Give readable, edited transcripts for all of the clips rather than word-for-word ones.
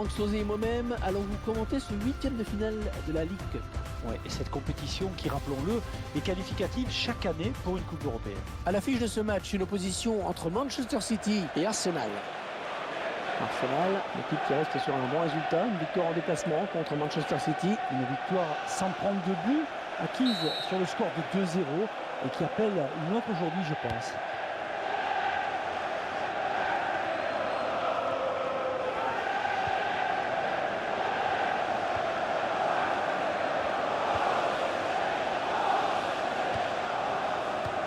Franck Sauzé et moi-même allons vous commenter ce huitième de finale de la Ligue Cup. Ouais, et cette compétition qui, rappelons-le, est qualificative chaque année pour une Coupe européenne. À l'affiche de ce match, une opposition entre Manchester City et Arsenal. Arsenal, l'équipe qui reste sur un bon résultat, une victoire en déplacement contre Manchester City. Une victoire sans prendre de but, acquise sur le score de 2-0 et qui appelle une autre aujourd'hui, je pense.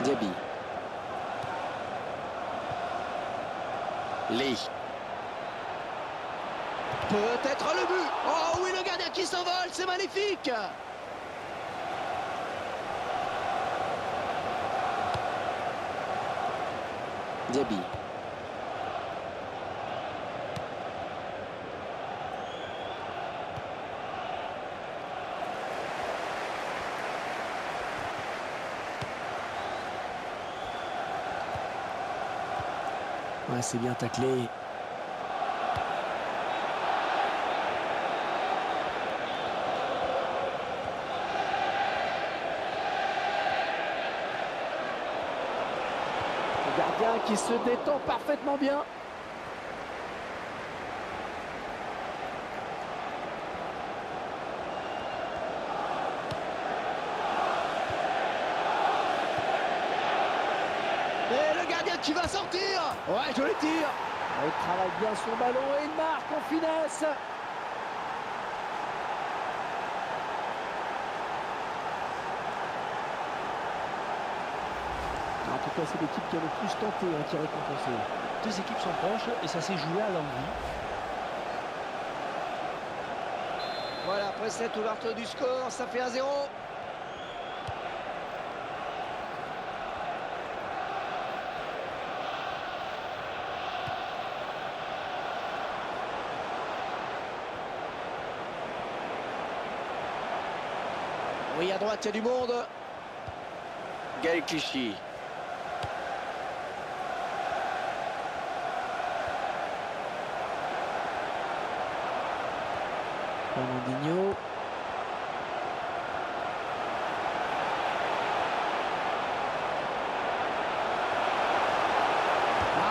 Diaby. Lee. Peut-être le but. Oh oui, le gardien qui s'envole, c'est magnifique. Diaby. Ouais, c'est bien taclé. Le gardien qui se détend parfaitement bien. Et le gardien qui va sortir. Ouais, je le tire. Il travaille bien son ballon et il marque en finesse. En tout cas, c'est l'équipe qui a le plus tenté qui est récompensée. Deux équipes sont proches et ça s'est joué à l'envie. Voilà, après cette ouverture du score, ça fait 1-0. Oui, à droite, il y a du monde. Gaël Clichy. Fernandinho.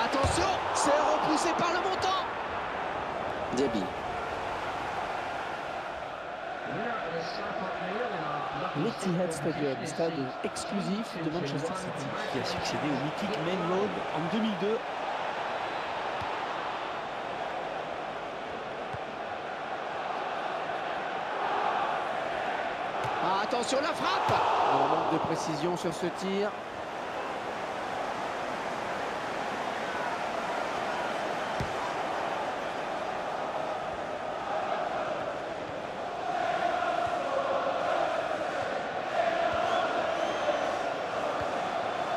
Attention, c'est repoussé par le montant. Diaby. L'Etihad Stadium, stade exclusif de Manchester City, Qui a succédé au mythique Main Road en 2002. Attention la frappe. Un manque de précision sur ce tir.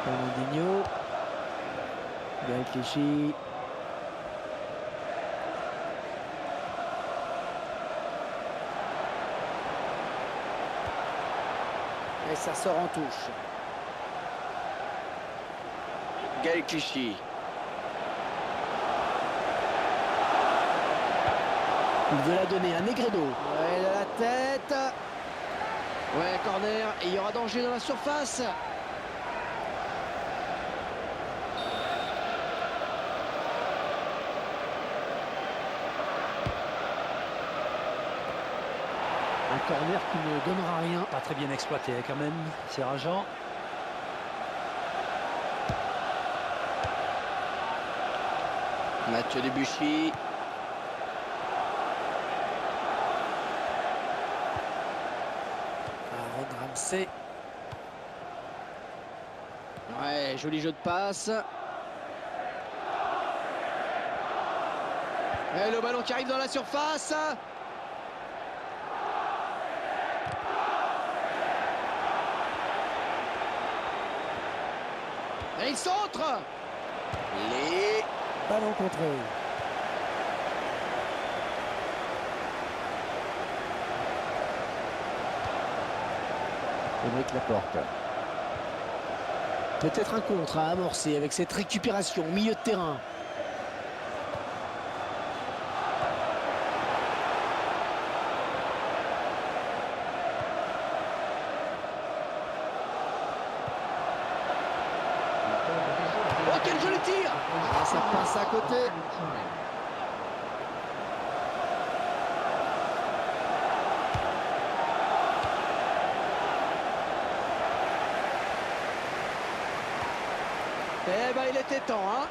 Fernandinho. Gaël Clichy. Et ça sort en touche. Gaël Clichy. Il veut la donner à Negredo. Ouais, de la tête. Ouais, corner. Et il y aura danger dans la surface. Un corner qui ne donnera rien. Pas très bien exploité quand même, c'est rageant. Mathieu Debuchy. Aaron Ramsey. Ouais, joli jeu de passe. Et le ballon qui arrive dans la surface. Et il centre. Les ballons contrés. Aymeric Laporte. Peut-être un contre à amorcer avec cette récupération au milieu de terrain. tir. Ah, ça passe à côté. Eh ben, il était temps, hein.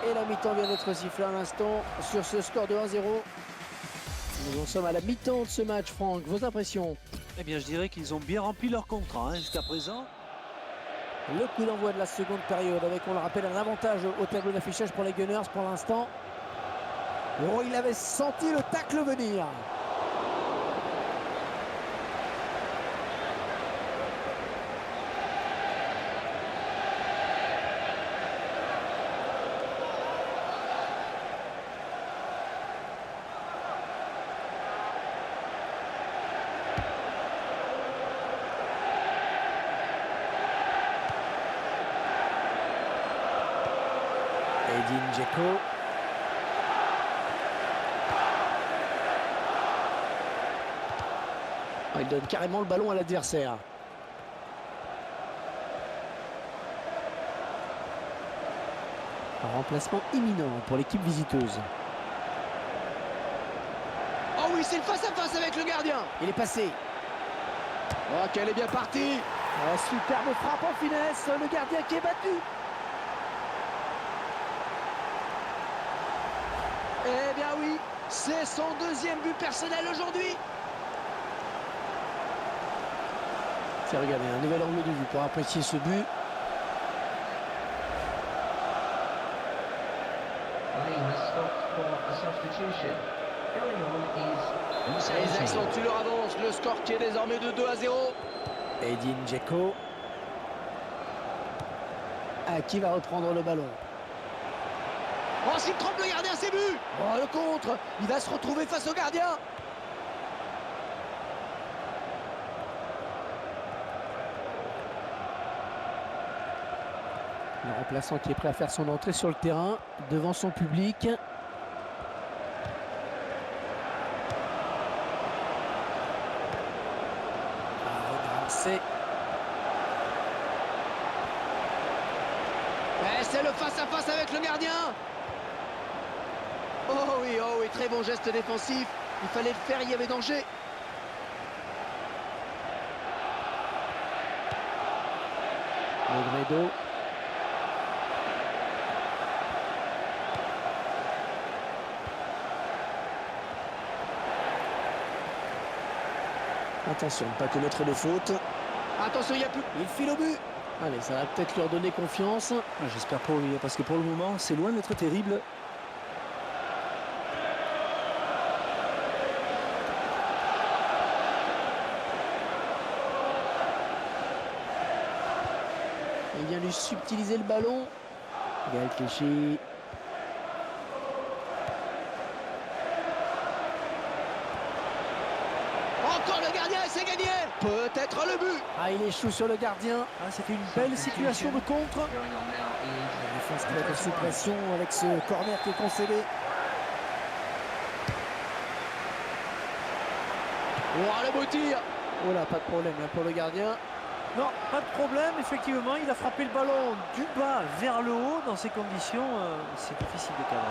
Et la mi-temps vient d'être sifflée à l'instant sur ce score de 1-0. Nous en sommes à la mi-temps de ce match, Franck. Vos impressions? Eh bien, je dirais qu'ils ont bien rempli leur contrat jusqu'à présent. Le coup d'envoi de la seconde période avec, on le rappelle, un avantage au tableau d'affichage pour les Gunners pour l'instant. Oh, il avait senti le tacle venir. Edin Dzeko. Oh, il donne carrément le ballon à l'adversaire. Un remplacement imminent pour l'équipe visiteuse. Oh oui, c'est le face-à-face avec le gardien. Il est passé. Oh, qu'elle est bien partie. Oh, superbe frappe en finesse. Le gardien qui est battu. Eh bien oui, c'est son deuxième but personnel aujourd'hui. Tiens, regardez, un nouvel angle de vue pour apprécier ce but. Ils accentuent leur avance, le score qui est désormais de 2-0. Edin Dzeko. Ah, qui va reprendre le ballon? Oh, s'il trompe le gardien, c'est but. Oh, le contre, il va se retrouver face au gardien. Le remplaçant qui est prêt à faire son entrée sur le terrain devant son public. C'est le face-à-face avec le gardien. Oh oui, très bon geste défensif. Il fallait le faire, il y avait danger. Negredo. Attention, ne pas commettre de faute. Attention, il n'y a plus. Il file au but. Allez, ça va peut-être leur donner confiance. J'espère pour lui, parce que pour le moment, c'est loin d'être terrible. Il vient lui subtiliser le ballon. Gaël Clichy. Encore le gardien et c'est gagné. Peut-être le but. Ah, il échoue sur le gardien. Ah, c'était une belle situation de contre. La défense qui va être sous pression avec ce corner qui est concédé. Oh, le beau tir. Oh là, pas de problème là pour le gardien. Non, pas de problème, effectivement, il a frappé le ballon du bas vers le haut. Dans ces conditions, c'est difficile de cadrer.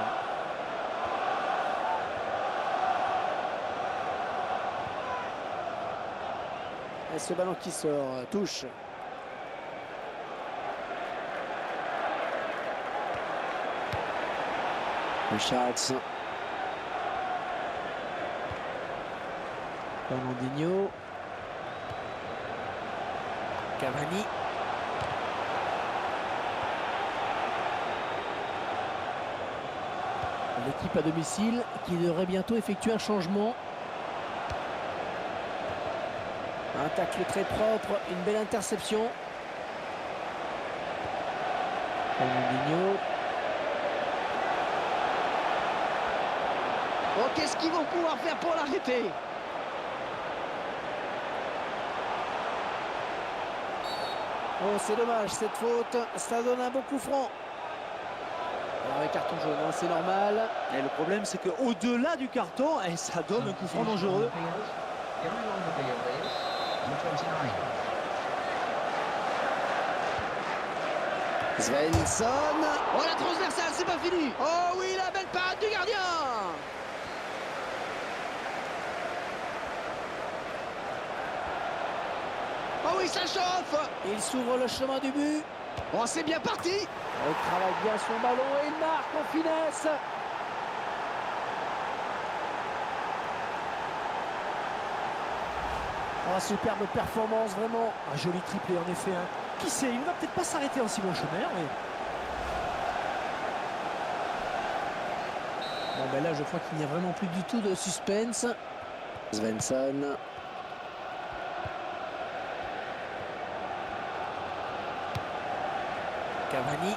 Et ce ballon qui sort, touche. Richards. Fernandinho. Cavani. L'équipe à domicile qui devrait bientôt effectuer un changement. Un tacle très propre, une belle interception. Fernandinho. Oh, qu'est-ce qu'ils vont pouvoir faire pour l'arrêter? Oh, c'est dommage, cette faute, ça donne un beau coup franc. Alors, un carton jaune, hein, c'est normal. Et le problème, c'est qu'au-delà du carton, ça donne un coup franc dangereux. Svensson. Oh, la transversale, c'est pas fini. Oh oui, la belle parade du gardien. Oh oui, ça chauffe. Il s'ouvre le chemin du but. Oh, c'est bien parti. Il travaille bien son ballon et il marque en finesse. Oh, superbe performance, vraiment. Un joli triplé en effet. Hein. Qui sait, il ne va peut-être pas s'arrêter en si bon chemin. Mais... Bon, ben là, je crois qu'il n'y a vraiment plus du tout de suspense. Svensson. Cavani.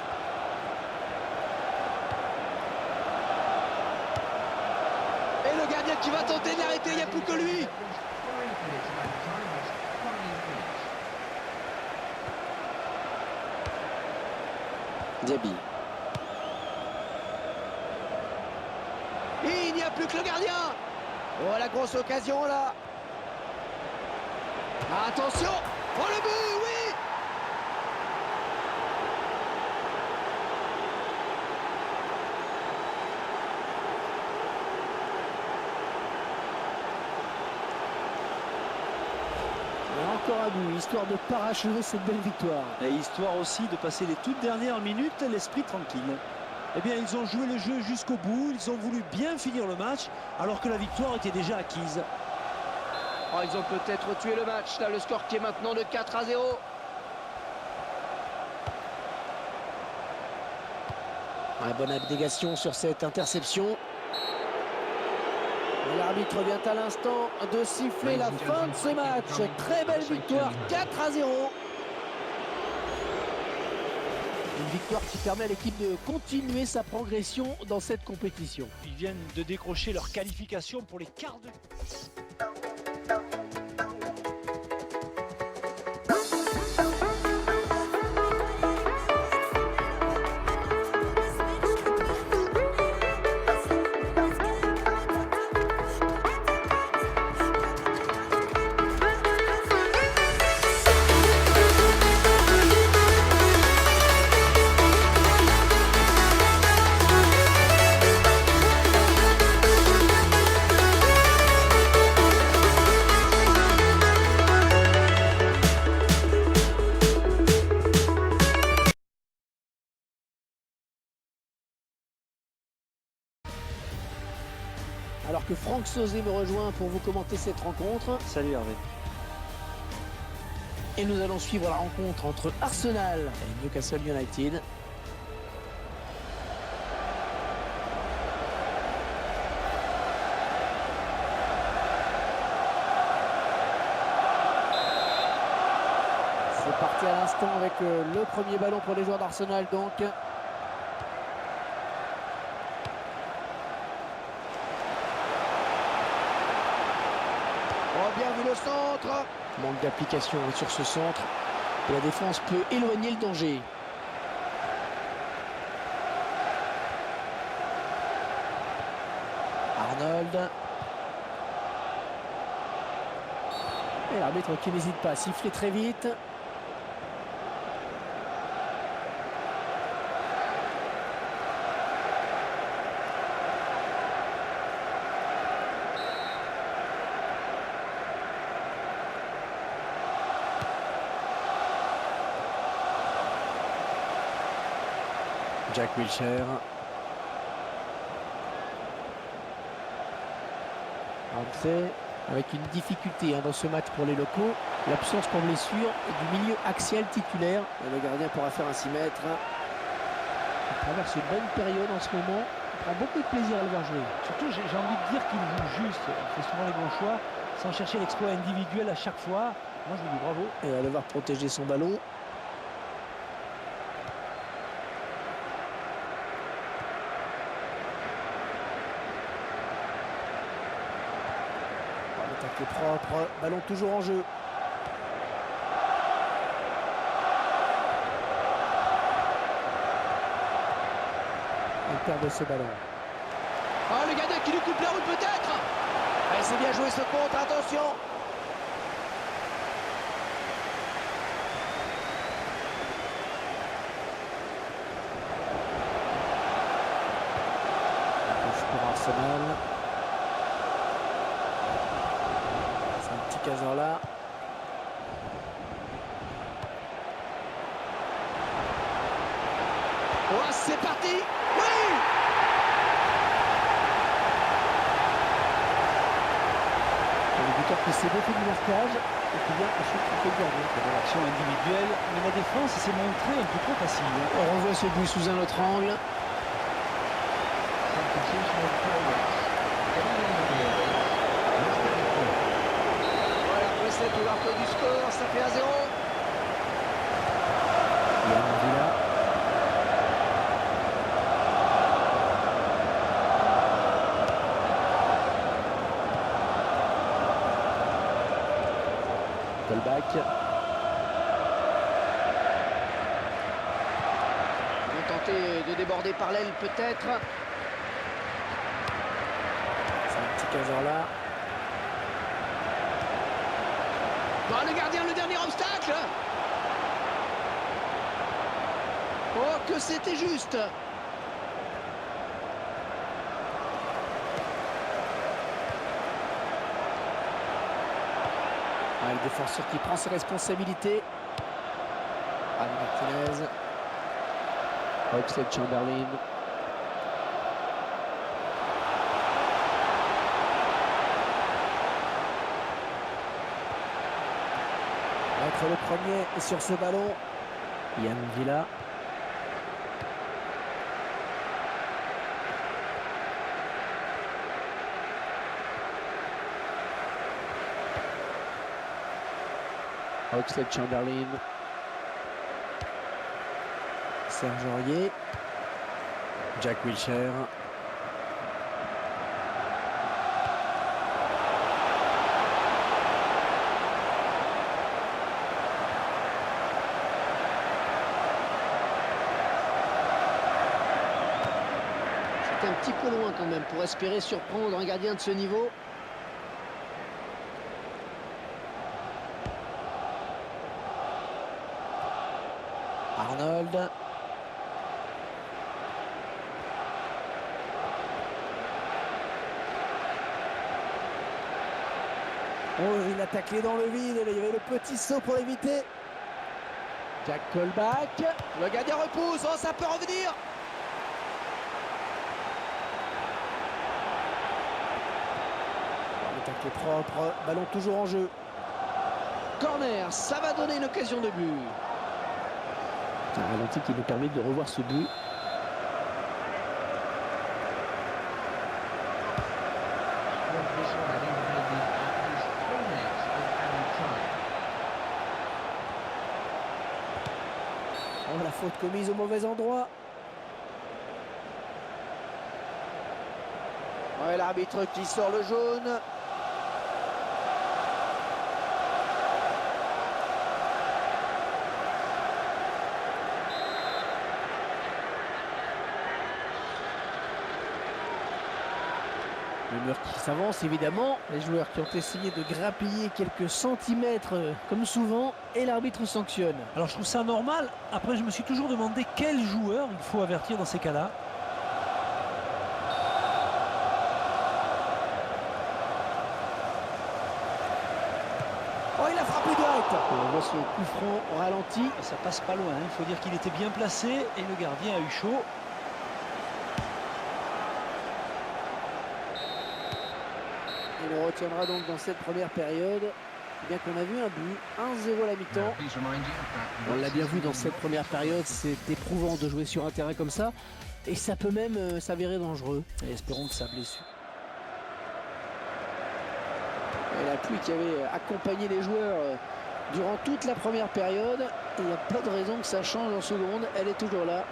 Et le gardien qui va tenter de l'arrêter, il n'y a plus que lui. Diaby. Et il n'y a plus que le gardien. Oh, la grosse occasion là. Attention. Oh, le but, oui. Et encore un but, histoire de parachever cette belle victoire. Et histoire aussi de passer les toutes dernières minutes l'esprit tranquille. Eh bien, ils ont joué le jeu jusqu'au bout. Ils ont voulu bien finir le match alors que la victoire était déjà acquise. Oh, ils ont peut-être tué le match. Là, le score qui est maintenant de 4-0. Ouais, bonne abnégation sur cette interception. L'arbitre vient à l'instant de siffler la fin de ce match. Très belle victoire, 4-0. Une victoire qui permet à l'équipe de continuer sa progression dans cette compétition. Ils viennent de décrocher leur qualification pour les quarts de... Alors que Franck Sauzé me rejoint pour vous commenter cette rencontre. Salut Hervé. Et nous allons suivre la rencontre entre Arsenal et Newcastle United. C'est parti à l'instant avec le premier ballon pour les joueurs d'Arsenal donc. Oh, bien vu le centre. Manque d'application sur ce centre. Et la défense peut éloigner le danger. Arnold. Et l'arbitre qui n'hésite pas à siffler très vite. Jack Wilshere. Ramsey avec une difficulté dans ce match pour les locaux. L'absence pour blessure du milieu axial titulaire. Et le gardien pourra faire un 6 mètres. Il traverse une bonne période en ce moment. Il prend beaucoup de plaisir à le voir jouer. Surtout, j'ai envie de dire qu'il joue juste. Il fait souvent les bons choix sans chercher l'exploit individuel à chaque fois. Moi, je lui dis bravo. Et à le voir protéger son ballon. L'attaque est propre. Ballon toujours en jeu. Il perd ce ballon. Oh, le gardien qui lui coupe la route peut-être. C'est bien joué ce contre, attention. Arsenal. C'est un petit Cazorla. Oh, c'est parti. Oui. Le buteur qui s'est défait du marquage et qui vient ensuite frapper le gardien. L'action individuelle, mais la défense s'est montrée un peu trop facile. On revoit ce but sous un autre angle. Voilà, Presley pour l'arc du score, ça fait 1-0. Yann Villa. Colback. Ils vont tenter de déborder par l'aile peut-être. C'est un petit Cazorla. Bah, le gardien, le dernier obstacle. Oh, que c'était juste. Ah, le défenseur qui prend ses responsabilités. Anne Martinez. Oxlade-Chamberlain. Entre le premier et sur ce ballon, Yann Villa. Oxlade-Chamberlain. Serge Aurier. Jack Wilshere. C'était un petit peu loin quand même pour espérer surprendre un gardien de ce niveau. Arnold. Oh, il a taclé dans le vide. Il y avait le petit saut pour l'éviter. Jack Colback. Le gardien repousse, oh, ça peut revenir. Le tacle est propre. Ballon toujours en jeu. Corner, ça va donner une occasion de but. C'est un ralenti qui nous permet de revoir ce but. Oh, la faute commise au mauvais endroit. Ouais, l'arbitre qui sort le jaune. Le mur qui s'avance évidemment. Les joueurs qui ont essayé de grappiller quelques centimètres comme souvent et l'arbitre sanctionne. Alors je trouve ça normal. Après, je me suis toujours demandé quel joueur il faut avertir dans ces cas-là. Oh, il a frappé direct. On voit son coup franc au ralenti. Et ça passe pas loin, hein. Il faut dire qu'il était bien placé et le gardien a eu chaud. Et on retiendra donc dans cette première période, bien qu'on a vu un but, 1-0 à la mi-temps. On l'a bien vu dans cette première période, c'est éprouvant de jouer sur un terrain comme ça. Et ça peut même s'avérer dangereux. Et espérons que sa blessure. Et la pluie qui avait accompagné les joueurs durant toute la première période. Il n'y a pas de raison que ça change en seconde, elle est toujours là.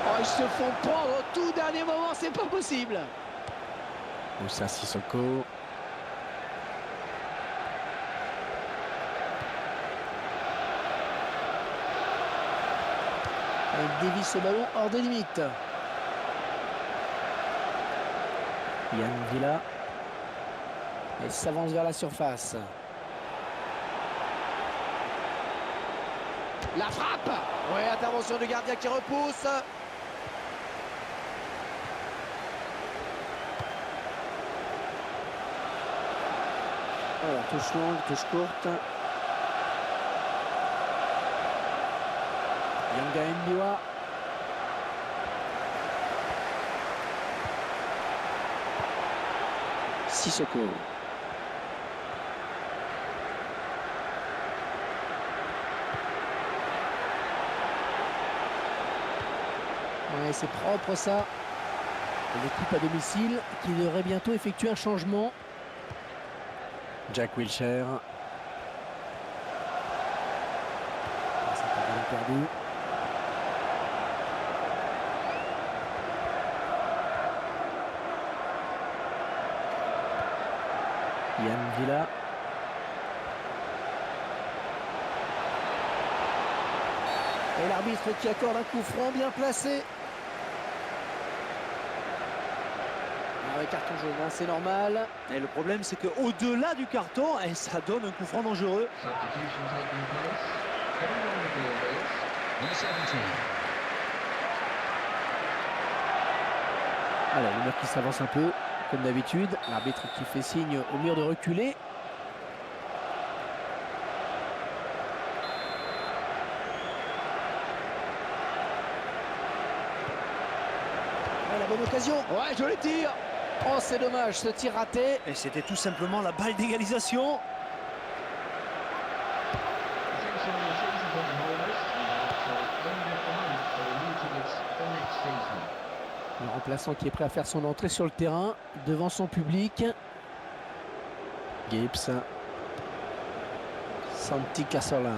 Oh, ils se font prendre au tout dernier moment, c'est pas possible. Moussa Sissoko. Il dévie ce ballon hors des limites. Yann Villa. Et s'avance vers la surface. La frappe. Ouais, intervention du gardien qui repousse. Voilà, touche longue, touche courte. Yanga Ndiwa. Sissoko. Ouais, c'est propre ça. L'équipe à domicile qui devrait bientôt effectuer un changement. Jack Wilshere. C'est un ballon perdu. Yann Villa. Et l'arbitre qui accorde un coup franc bien placé. Avec carton jaune, hein, c'est normal. Et le problème, c'est qu'au-delà du carton, ça donne un coup franc dangereux. Alors, le mur qui s'avance un peu, comme d'habitude. L'arbitre qui fait signe au mur de reculer. Ah, la bonne occasion. Ouais, joli tir. Oh, c'est dommage, ce tir raté. Et c'était tout simplement la balle d'égalisation. Le remplaçant qui est prêt à faire son entrée sur le terrain devant son public. Gibbs. Santi Cazorla.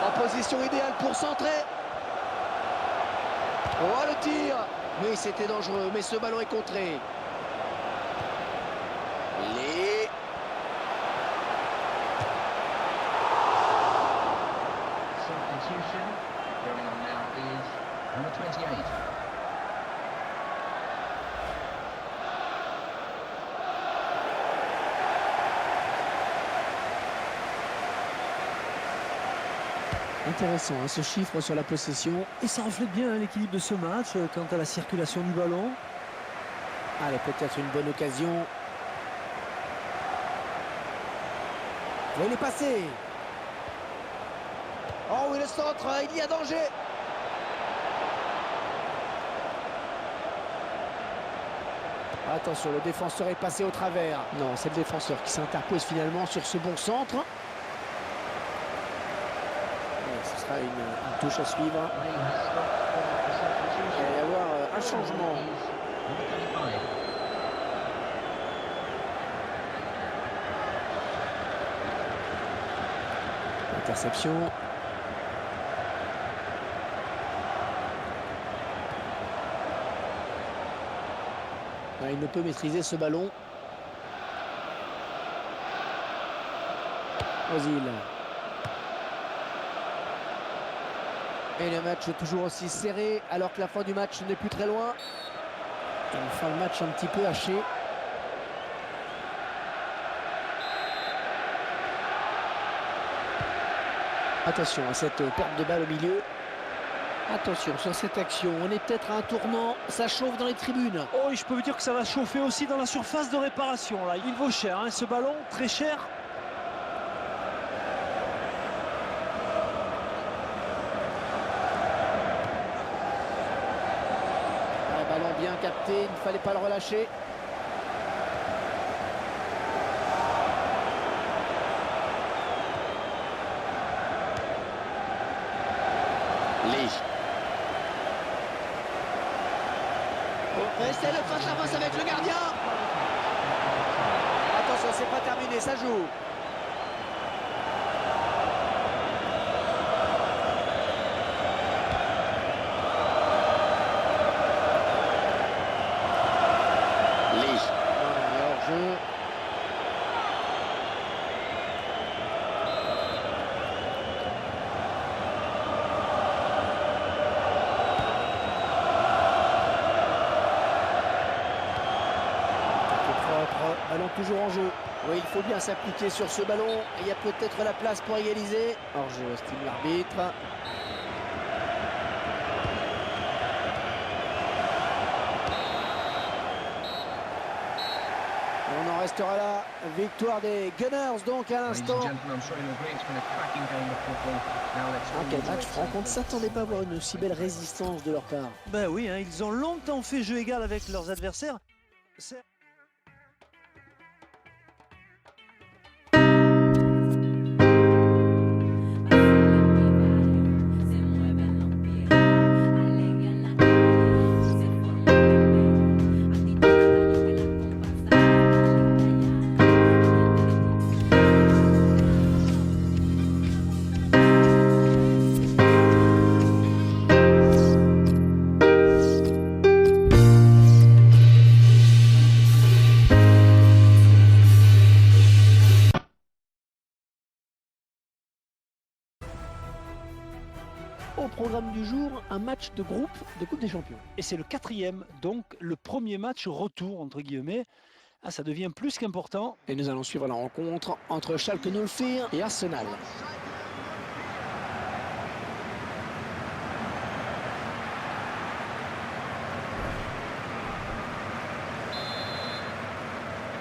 En position idéale pour centrer. Oh, le tir. Oui, c'était dangereux, mais ce ballon est contré. Les... Substitution. Going on now is number 28. Intéressant, hein, ce chiffre sur la possession. Et ça reflète bien l'équilibre de ce match quant à la circulation du ballon. Allez, peut-être une bonne occasion. Oh, il est passé. Oh oui, le centre, il y a danger. Attention, le défenseur est passé au travers. Non, c'est le défenseur qui s'interpose finalement sur ce bon centre. Et ce sera une touche à suivre. Il va y avoir un changement. Interception. Il ne peut maîtriser ce ballon. Ozil. Et le match toujours aussi serré alors que la fin du match n'est plus très loin. Et une fin de match un petit peu hachée. Attention à cette perte de balle au milieu. Attention sur cette action, on est peut-être à un tournant, ça chauffe dans les tribunes. Oh, et je peux vous dire que ça va chauffer aussi dans la surface de réparation. Là, il vaut cher, hein, ce ballon, très cher. Un ballon bien capté, il ne fallait pas le relâcher. Et c'est le face-à-face avec le gardien. Attention, c'est pas terminé, ça joue. Hors-jeu. Ballon toujours faut bien s'appliquer sur ce ballon. Il y a peut-être la place pour égaliser. Hors-jeu, estime l'arbitre. On en restera là. Victoire des Gunners donc à Ladies and l'instant. gentlemen, I'm sure you'll agree it's been a cracking game of football. Now let's Ah, quel match, franchement, on ne s'attendait pas à voir une aussi belle résistance de leur part. Ben oui, hein, ils ont longtemps fait jeu égal avec leurs adversaires. C'est- Au programme du jour, un match de groupe de Coupe des Champions. Et c'est le 4e, donc le premier match retour, entre guillemets. Ah, ça devient plus qu'important. Et nous allons suivre la rencontre entre Schalke 04 et Arsenal.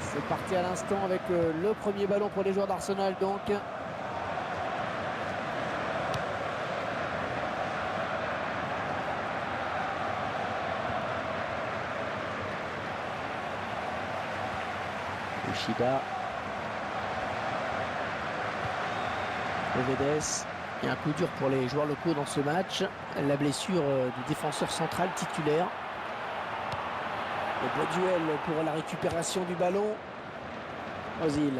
C'est parti à l'instant avec le premier ballon pour les joueurs d'Arsenal donc. Yoshida. Levedes. Et un coup dur pour les joueurs locaux dans ce match. La blessure du défenseur central titulaire. Le beau duel pour la récupération du ballon. Ozil.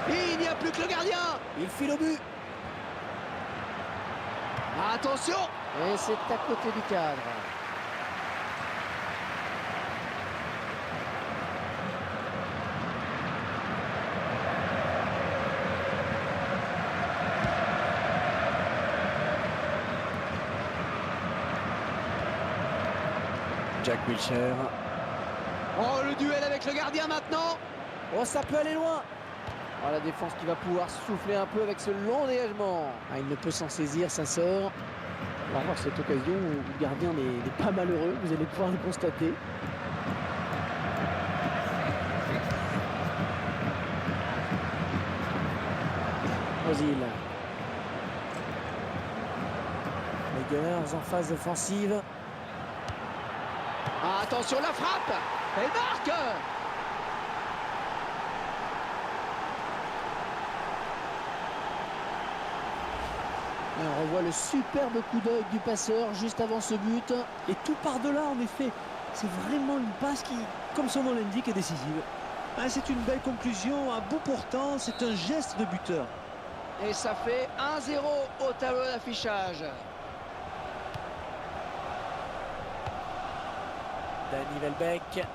Et il n'y a plus que le gardien. Il file au but. Attention. Et c'est à côté du cadre. Jack Wilshere. Oh, le duel avec le gardien maintenant. Oh, ça peut aller loin. Oh, la défense qui va pouvoir souffler un peu avec ce long dégagement. Ah, il ne peut s'en saisir, ça sort. On va voir cette occasion où le gardien n'est pas malheureux, vous allez pouvoir le constater. Ozil. Les Gunners en phase offensive. Ah, attention, la frappe. Elle marque. Et on revoit le superbe coup d'œil du passeur juste avant ce but. Et tout par-delà, en effet. C'est vraiment une passe qui, comme son nom l'indique, est décisive. Ah, c'est une belle conclusion, à bout portant, c'est un geste de buteur. Et ça fait 1-0 au tableau d'affichage. Danny Welbeck.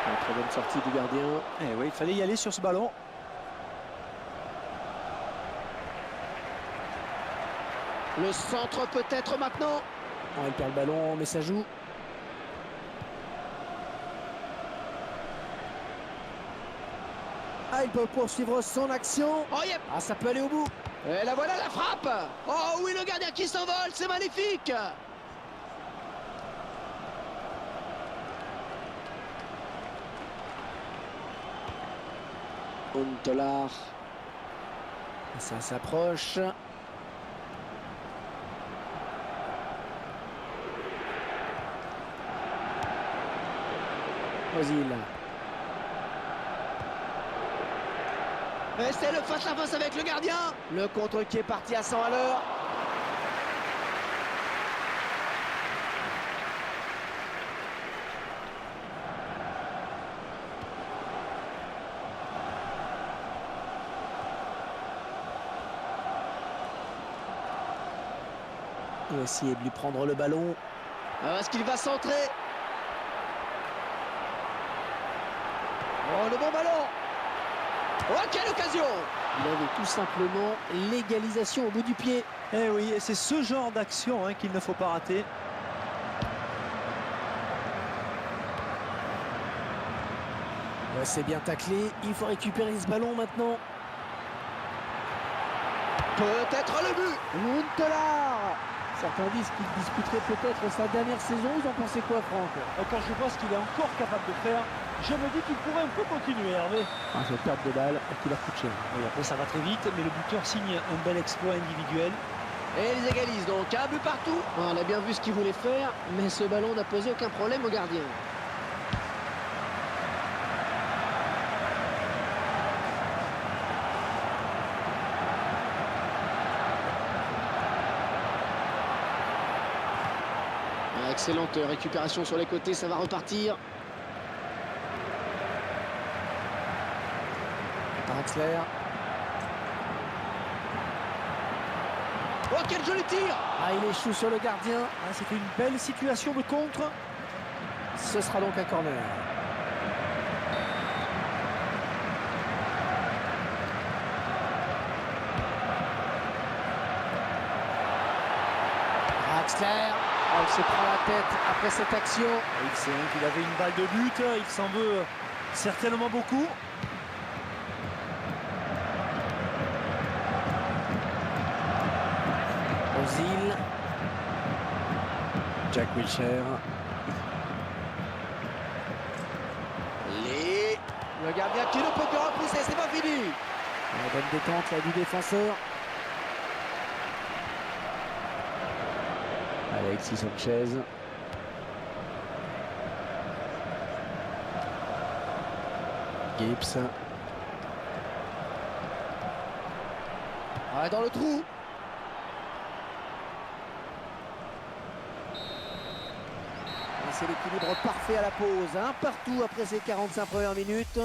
Une très bonne sortie du gardien. Eh oui, il fallait y aller sur ce ballon. Le centre peut-être maintenant. Oh, il perd le ballon, mais ça joue. Ah, il peut poursuivre son action. Oh, yep. Ah, ça peut aller au bout. Et la voilà la frappe. Oh oui, le gardien qui s'envole, c'est magnifique. Huntelaar. Ça s'approche. Ozil. Et c'est le face-à-face avec le gardien. Le contre qui est parti à 100 à l'heure. Il va essayer de lui prendre le ballon. Est-ce qu'il va centrer? Oh, le bon ballon. Oh, quelle occasion. Il avait tout simplement l'égalisation au bout du pied. Eh oui, et c'est ce genre d'action qu'il ne faut pas rater. Ouais, c'est bien taclé. Il faut récupérer ce ballon maintenant. Peut-être le but. Huntelaar. Certains disent qu'il disputerait peut-être sa dernière saison. Vous en pensez quoi, Franck? Quand je vois ce qu'il est encore capable de faire, je me dis qu'il pourrait un peu continuer, Hervé. Cette perte de balle qui leur coûte cher. Oui, après ça va très vite, mais le buteur signe un bel exploit individuel. Et ils égalisent donc, un but partout. On a bien vu ce qu'il voulait faire, mais ce ballon n'a posé aucun problème au gardien. Excellente récupération sur les côtés, ça va repartir. Draxler. Oh, quel joli tir. Il échoue sur le gardien. C'était une belle situation de contre. Ce sera donc un corner. Draxler. Il se prend la tête après cette action. Il sait qu'il avait une balle de but, il s'en veut certainement beaucoup. Ozil. Jack Wilshere. Le gardien qui ne peut que repousser, c'est pas fini. La bonne détente là du défenseur. Alexis Sanchez. Gibbs. Dans le trou. C'est l'équilibre parfait à la pause. Un partout après ces 45 premières minutes.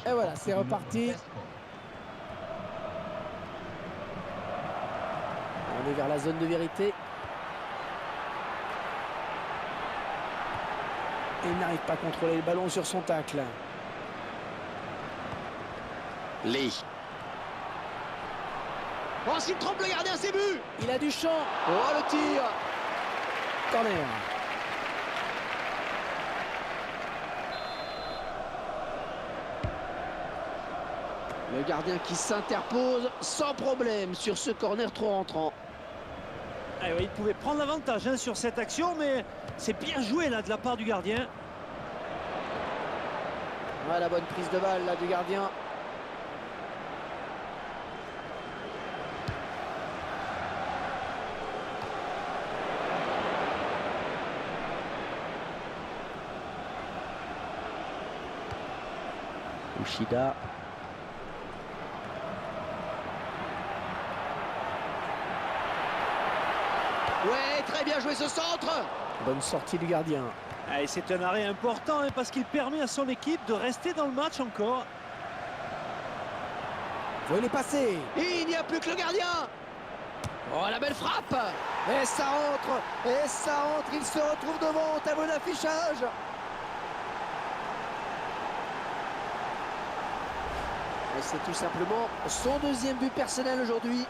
Et voilà, c'est reparti. On est vers la zone de vérité. Et il n'arrive pas à contrôler le ballon sur son tacle. Lee. Oh, s'il trompe le gardien, c'est but. Il a du champ. Oh, le tir. Corner. Le gardien qui s'interpose sans problème sur ce corner trop rentrant. Oui, il pouvait prendre l'avantage sur cette action, mais c'est bien joué là de la part du gardien. La bonne prise de balle là du gardien. Ushida. Ouais, très bien joué ce centre. Bonne sortie du gardien. Et c'est un arrêt important parce qu'il permet à son équipe de rester dans le match encore. Il est passé. Et il n'y a plus que le gardien. Oh, la belle frappe. Et ça entre. Et ça entre. Il se retrouve devant au tableau d'affichage. Et c'est tout simplement son deuxième but personnel aujourd'hui.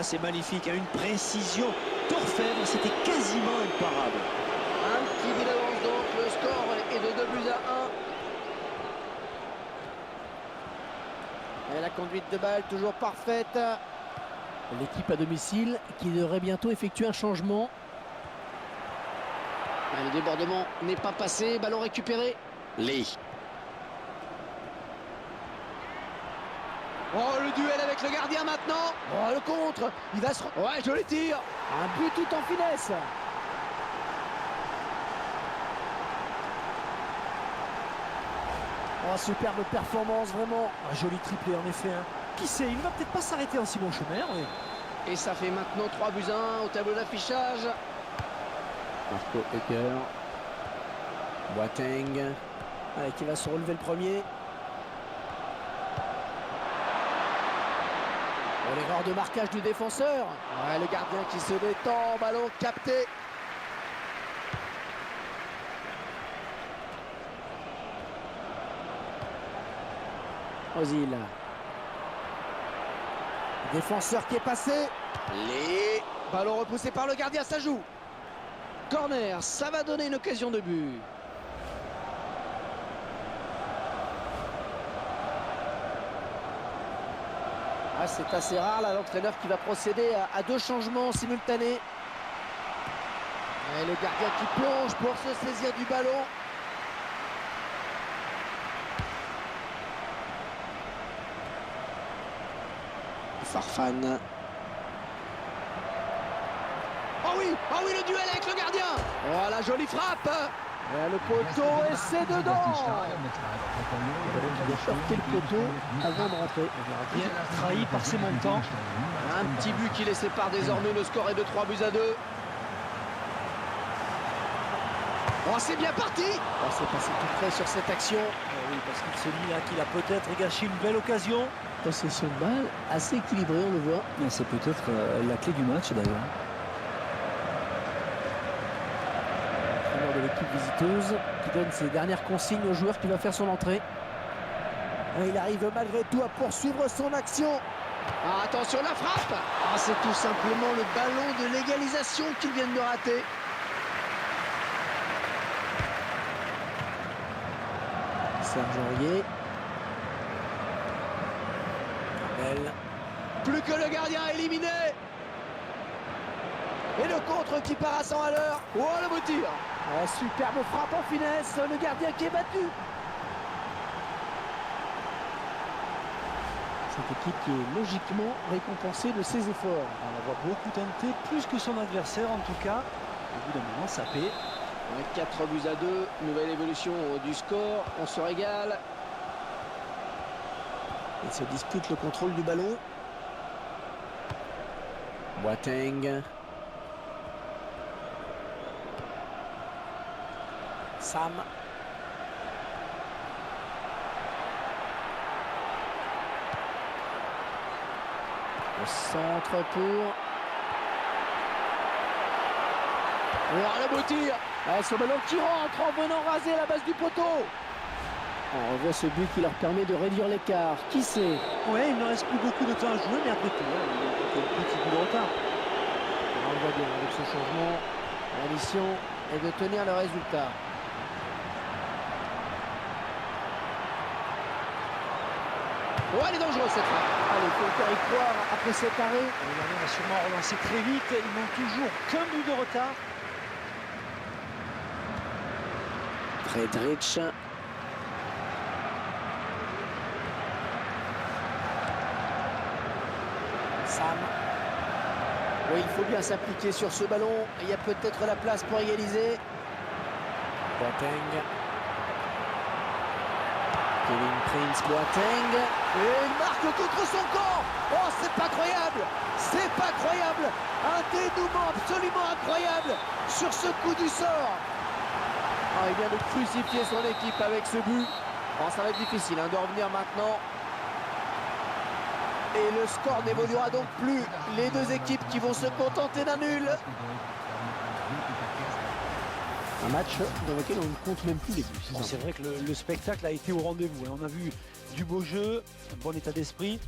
C'est magnifique, une précision d'orfèvre, c'était quasiment imparable. Un petit but d'avance donc, le score est de 2-1. Et la conduite de balle toujours parfaite. L'équipe à domicile qui devrait bientôt effectuer un changement. Le débordement n'est pas passé, ballon récupéré. Lee. Oh, le duel avec le gardien maintenant. Oh, le contre. Il va se... Ouais, joli tir. Un but tout en finesse. Oh, superbe performance, vraiment. Un joli triplé en effet. Qui sait, il ne va peut-être pas s'arrêter en si bon chemin. Oui. Et ça fait maintenant 3-1 au tableau d'affichage. Marco Ecker. Boateng. Qui va se relever le premier. Oh, l'erreur de marquage du défenseur. Le gardien qui se détend, ballon capté. Ozil. Défenseur qui est passé. Les ballons repoussés par le gardien, ça joue. Corner, ça va donner une occasion de but. Ah, c'est assez rare là, l'entraîneur qui va procéder à deux changements simultanés. Et le gardien qui plonge pour se saisir du ballon. Farfan. Oh oui, le duel avec le gardien. Oh, la jolie frappe. Et le poteau et c'est dedans. Il a sorti le poteau avant de rentrer. Bien trahi par ses montants. Un petit but qui les sépare désormais, le score est de 3-2. Oh, c'est bien parti. Oh, c'est passé tout près sur cette action. Oui, parce qu'il se dit là qu'il a peut-être gâché une belle occasion. Possession de balle assez équilibrée, on le voit. C'est peut-être la clé du match d'ailleurs. L'entraîneur de l'équipe visiteuse qui donne ses dernières consignes au joueur qui va faire son entrée. Et il arrive malgré tout à poursuivre son action. Ah, attention la frappe. Ah, c'est tout simplement le ballon de l'égalisation qu'ils viennent de rater. Serge Aurier. Belle. Plus que le gardien éliminé. Et le contre qui part à 100 à l'heure. Oh, le beau tir. Ah, superbe frappe en finesse. Le gardien qui est battu. Cette équipe qui est logiquement récompensée de ses efforts. On la voit beaucoup tenter, plus que son adversaire en tout cas. Au bout d'un moment, ça paie. 4-2, nouvelle évolution du score, on se régale. Il se dispute le contrôle du ballon. Boateng. Sam. Le centre pour... Oh, le beau tir. Ah, ce ballon qui rentre en venant raser la base du poteau. On revoit ce but qui leur permet de réduire l'écart. Qui sait? Ouais, il ne reste plus beaucoup de temps à jouer, mais après tout, il y a un petit bout de retard. On le voit bien avec ce changement. La mission est de tenir le résultat. Oh, elle est dangereuse cette frappe. Allez, il faut encore y croire après cet arrêt. Le gardien va sûrement relancer très vite. Ils n'ont toujours qu'un but de retard. Friedrich. Sam. Oui, il faut bien s'appliquer sur ce ballon. Il y a peut-être la place pour égaliser. Boateng. Kevin Prince Boateng. Et il marque contre son camp. Oh, c'est pas croyable. C'est pas croyable. Un dénouement absolument incroyable sur ce coup du sort. Ah, il vient de crucifier son équipe avec ce but. Bon, ça va être difficile de revenir maintenant. Et le score n'évoluera donc plus. Les deux équipes qui vont se contenter d'un nul. Un match dans lequel on ne compte même plus les buts. Bon, c'est vrai que le spectacle a été au rendez-vous. On a vu du beau jeu, un bon état d'esprit.